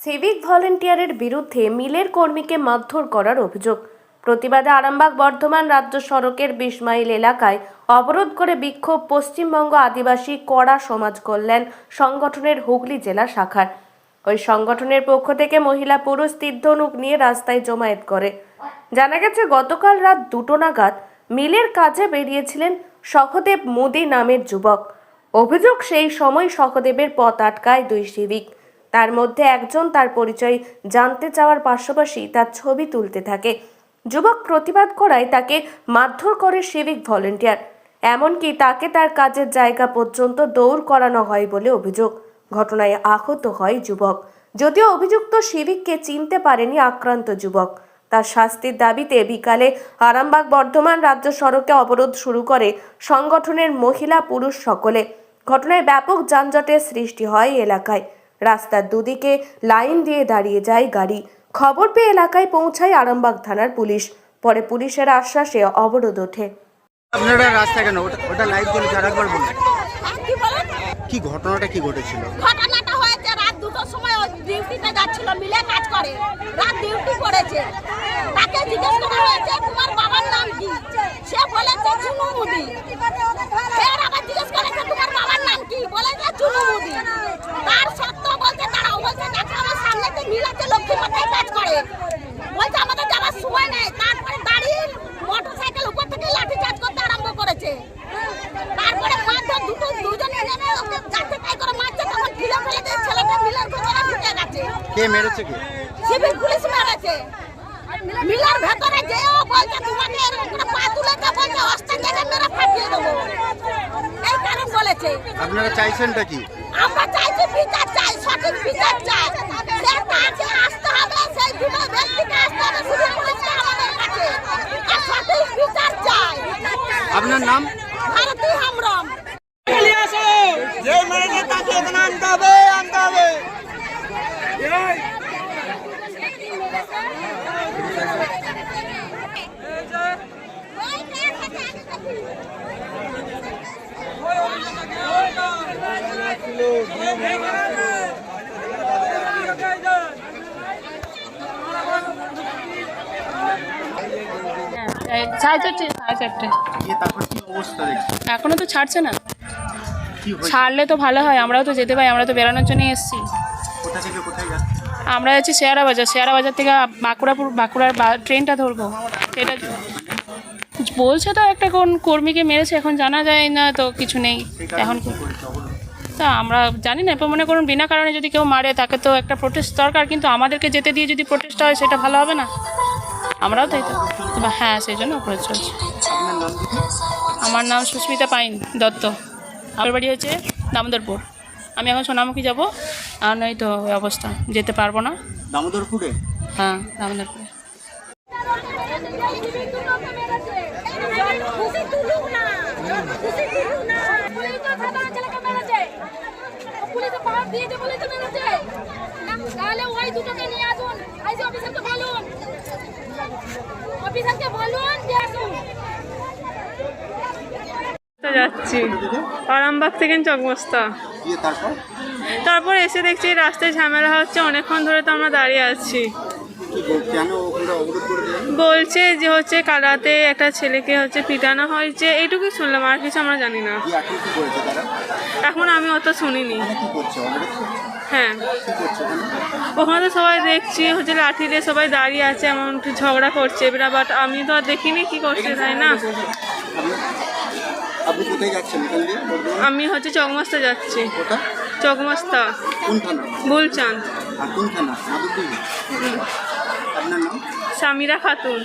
Civic ভলেন্টিয়ারের বিরুদ্ধে মিলের কর্মীকে মারধর করার অভিযোগ। প্রতিবাদে আরামবাগ বর্ধমান রাজ্য সড়কের 20 মাইল এলাকায় অবরোধ করে বিক্ষোভ পশ্চিমবঙ্গ আদিবাসী কড়া সমাজ কল্যাণ সংগঠনের হুগলি জেলা শাখার। ওই সংগঠনের পক্ষ থেকে মহিলা পুরুষ তীর্ধনুক নিয়ে রাস্তায় জমায়েত করে। জানা গেছে গতকাল রাত 2টো নাগাদ মিলের কাজে বেরিয়েছিলেন সহদেব মোদি নামের যুবক। অভিযোগ, সেই সময় সহদেবের পথ আটকায় 2 সিভিক। তার মধ্যে একজন তার পরিচয় জানতে চাওয়ার পাশাপাশি তার ছবি তুলতে থাকে। যুবক প্রতিবাদ করায় তাকে মারধর করে সিভিক ভলেন্টিয়ার, এমনকি তাকে তার কাজের জায়গা পর্যন্ত দৌড় করানো হয় বলে অভিযোগ। ঘটনায় আহত হয় যুবক। যদিও অভিযুক্ত সিভিককে চিনতে পারেনি আক্রান্ত যুবক। তার শাস্তির দাবিতে বিকালে আরামবাগ বর্ধমান রাজ্য সড়কে অবরোধ শুরু করে সংগঠনের মহিলা পুরুষ সকলে। ঘটনায় ব্যাপক যানজটের সৃষ্টি হয় এলাকায়। রাস্তার দুদিকে লাইন দিয়ে দাঁড়িয়ে যায় গাড়ি। খবর পেয়ে এলাকায় পৌঁছায় আরামবাগ থানার পুলিশ। পরে পুলিশের আশ্বাসে অবরোধ ওঠে। আপনারা রাস্তা কেন ওটা লাইট জ্বলছে? আরেকবার বলুন, কি ঘটনাটা কি ঘটেছিল? ঘটনাটা হয়েছে রাত 2টোর সময় ও ডিউটিতে যাচ্ছিল, মিলে কাজ করে, রাত ডিউটি করেছে। তাকে জিজ্ঞেস করা হয়েছে তোমার বাবার নাম কি, সে বলেছে চুনু মুদি। ফের আবার জিজ্ঞেস করেছে তোমার বাবার নাম কি, বলেছে চুনু মুদি। তার সত্য বলছে তারাও বলছে দেখো আমার সামনে তো মিল আছে, লক্ষ্মী মাথায় কাজ করে, বলছে আমাদের যাওয়ার সময় নেই। তারপরে দাঁড়িয়ে মোটরসাইকেল উপর থেকে লাঠি চার্জ করতে আরম্ভ করেছে। তারপরে মারধর দুজনে নেমে ওকে যাচ্ছে তাই করে মারছে, তখন ঢিলে ফেলে দিয়ে ছেলেটা মিলের ভেতরে ঢুকে গেছে। কে মেরেছে? কে? সিভিল পুলিশ মেরেছে। মিলের ভেতরে যেও বলছে তোমাকে এরকম করে পা তুলেছে, বলছে অস্ত্র জায়গা মেরে ফাটিয়ে দেবো, এই কারণ বলেছে। আপনারা চাইছেনটা কি? আমরা চাইছি বিচার চাই, সঠিক বিচার চাই। সে তাকে আসতে হবে, সেই দুটো ব্যক্তিকে আসতে হবে সিভিল পুলিশকে আমাদের কাছে, আর সঠিক বিচার চাই। আপনার নাম? ভারতী হামরম। যে মেরেছে তাকে এখানে আনতে হবে, আনতে হবে। তারপর কি অবস্থা দেখছি? এখনো তো ছাড়ছে না। কি হয়েছে? ছাড়লে তো ভালো হয়, আমরাও তো যেতে পারি, আমরা তো বেড়ানোর জন্য এসেছি। কোথা থেকে কোথায় যাচ্ছে? আমরা যাচ্ছি শেয়ারা বাজার থেকে বাঁকুড়ার ট্রেনটা ধরবো। এটা বলছে তো একটা কোন কর্মীকে মেরেছে, এখন জানা যায় না তো কিছু নেই এখন। তা আমরা জানি না, এরপর মনে করুন বিনা কারণে যদি কেউ মারে তাকে তো একটা প্রোটেস্ট দরকার, কিন্তু আমাদেরকে যেতে দিয়ে যদি প্রোটেস্ট হয় সেটা ভালো হবে না। আমরাও তাই তো, হ্যাঁ সেই জন্য অপরাধ চলছে। আমার নাম সুস্মিতা পাইন দত্ত। আমার বাড়ি হচ্ছে দামোদরপুর। আমি এখন সোনামুখী যাব, আর নয় তো ওই অবস্থা, যেতে পারবো না। দামোদরপুরে? হ্যাঁ দামোদরপুরে। যাচ্ছি আরামবাগ থেকে চকমস্তা। তারপর এসে দেখছি রাস্তায় ঝামেলা হচ্ছে, অনেকক্ষণ ধরে তো আমরা দাঁড়িয়ে আছি। বলছে যে হচ্ছে কাল রাতে একটা ছেলেকে হচ্ছে পিটানো হয়েছে, এইটুকুই শুনলাম, আর কিছু আমরা জানি না। এখন আমি অত শুনিনি। হ্যাঁ ওখানে তো সবাই দেখছি হচ্ছে লাঠি দিয়ে সবাই দাঁড়িয়ে আছে, এমন ঝগড়া করছে এবার, বাট আমি তো আর দেখিনি কি করছে, তাই না। আমি হচ্ছে চকমস্তা যাচ্ছি। চকমস্তা বুলচাঁদ। সামিরা খাতুন।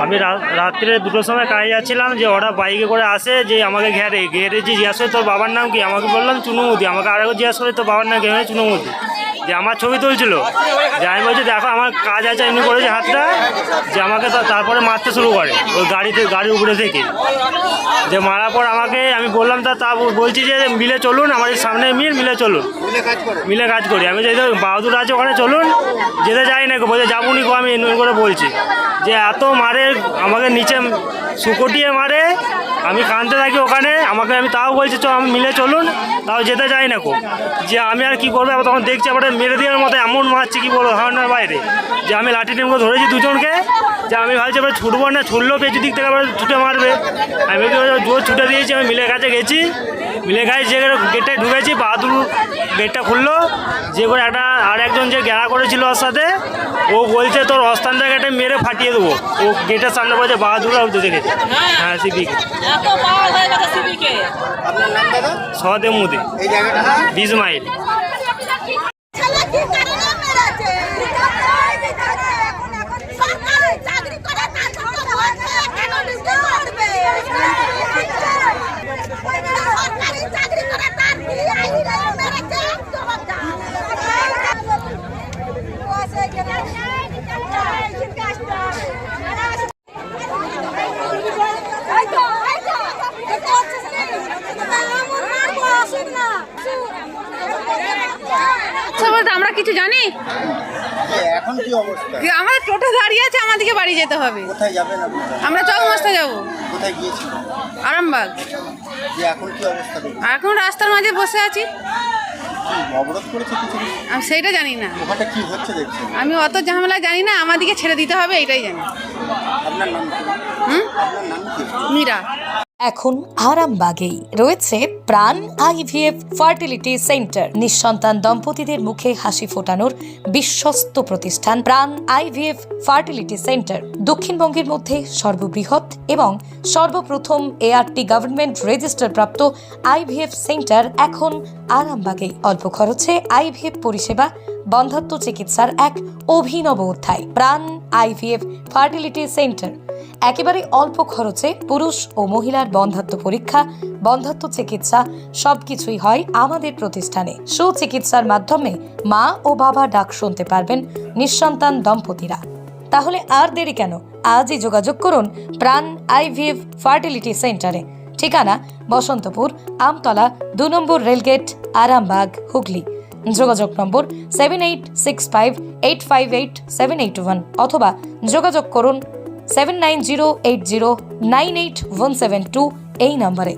আমি রাত্রে 2টোর সময় কাজে যাচ্ছিলাম, যে ওরা বাইকে করে আসে, যে আমাকে ঘেরে যে জিজ্ঞাসা করে তোর বাবার নাম কি, আমাকে বললাম চুনু মুদি। আমাকে আরেকবার জিজ্ঞাসা করে তোর বাবার নাম কি, চুনু মুদি। যে আমার ছবি তুলছিল, যে আমি বলছি দেখো আমার কাজ আছে এমনি করেছে হাতটা, যে আমাকে তারপরে মারতে শুরু করে ওই গাড়ির উপরে থেকে, যে মারার পর আমাকে আমি বললাম তা বলছি যে মিলে চলুন, আমার সামনে মিলে চলুন, মিলে কাজ করি। আমি যেতে বাহাদুর আছে ওখানে চলুন, যেতে যাই না, বলছে যাবো নি গো, আমি এমনি করে বলছি যে এত মারে আমাকে নিচে সুকটিয়ে মারে, আমি কাঁদতে থাকি ওখানে, আমি তাও বলছি আমি মিলে চলুন, তাও যেতে যাই না গো, যে আমি আর কি করবো। তখন দেখছি আবার মেরে দেওয়ার মতো এমন মারছি কি বলবো ধারণার বাইরে, যে আমি লাঠি টেমকে ধরেছি দুজনকে, যে আমি ভাবছি এবার ছুটবো না, ছুটলেও পেছু দিক থেকে আবার ছুটে মারবে। আমি জোর ছুটে দিয়েছি, আমি মিলের কাছে গেছি, মিলের কাছে যে গেটটায় ঢুকেছি, বাহাদুর গেটটা খুললো, যে করে একজন যে গেরা করেছিল ওর সাথে, ও বলছে তোর অস্থান জায়গাটা মেরে ফাটিয়ে দেবো। ও গেটের সামনে বলছে বাহাদুর দেখেছে, হ্যাঁ সিবিকে সহদেব মুদি 20 মাইল। ছেলে কি কারণে মেরেছে? সরকারি চাকরি করে তার জন্য হচ্ছে কেন ডিউটি করবে? সরকারি চাকরি করে তার বিয়ে মেরেছে জবাব দাও। আমরা কিছু জানি, এখন কি অবস্থা? আমাদের টোটো দাঁড়িয়ে আছে, আমাদেরকে বাড়ি যেতে হবে। কোথায় যাবেন আপনি? আমরা চকমস্তা যাব, কোথায় গিয়েছিলেন? আরামবাগ। যে এখন কি অবস্থা? এখন রাস্তার মাঝে বসে আছি, অবরোধ করেছে কিছু? আমি সেইটা জানি না, ওখানে কি হচ্ছে দেখছেন? আমি অত ঝামেলা জানি না, আমাদেরকে ছেড়ে দিতে হবে এটাই জানি। আপনার নাম কি? আপনার নাম কি? মীরা। এখন আরামবাগেই রয়েছে প্রাণ আইভিএফ ফার্টিলিটি সেন্টার। নিঃসন্তান দম্পতিদের মুখে হাসি ফোটানোর বিশ্বস্ত প্রতিষ্ঠান প্রাণ আইভিএফ ফার্টিলিটি সেন্টার দক্ষিণবঙ্গের মধ্যে সর্ববৃহৎ এবং সর্বপ্রথম এআরটি গভর্নমেন্ট রেজিস্টার প্রাপ্ত আইভিএফ সেন্টার এখন আরামবাগেই। অল্প খরচে আইভিএফ পরিষেবা, বন্ধাত্ম চিকিৎসার এক অভিনব অধ্যায়। প্রাণ আইভিএফ ফার্টিলিটি সেন্টার একেবারে অল্প খরচে পুরুষ ও মহিলার বন্ধাত্ম পরীক্ষা, বন্ধাত্ম চিকিৎসা সবকিছুই হয় আমাদের প্রতিষ্ঠানে। সুচিকিৎসার মাধ্যমে মা ও বাবা ডাক শুনতে পারবেন নিঃসন্তান দম্পতিরা। তাহলে আর দেরি কেন? আজই যোগাযোগ করুন প্রাণ আইভিএফ ফার্টিলিটি সেন্টারে। ঠিকানা বসন্তপুর, আমতলা, 2 নম্বর রেলগেট, আরামবাগ, হুগলি। যোগাযোগ নম্বর 7865858781 অথবা যোগাযোগ করুন 7908098172 এই নম্বরে।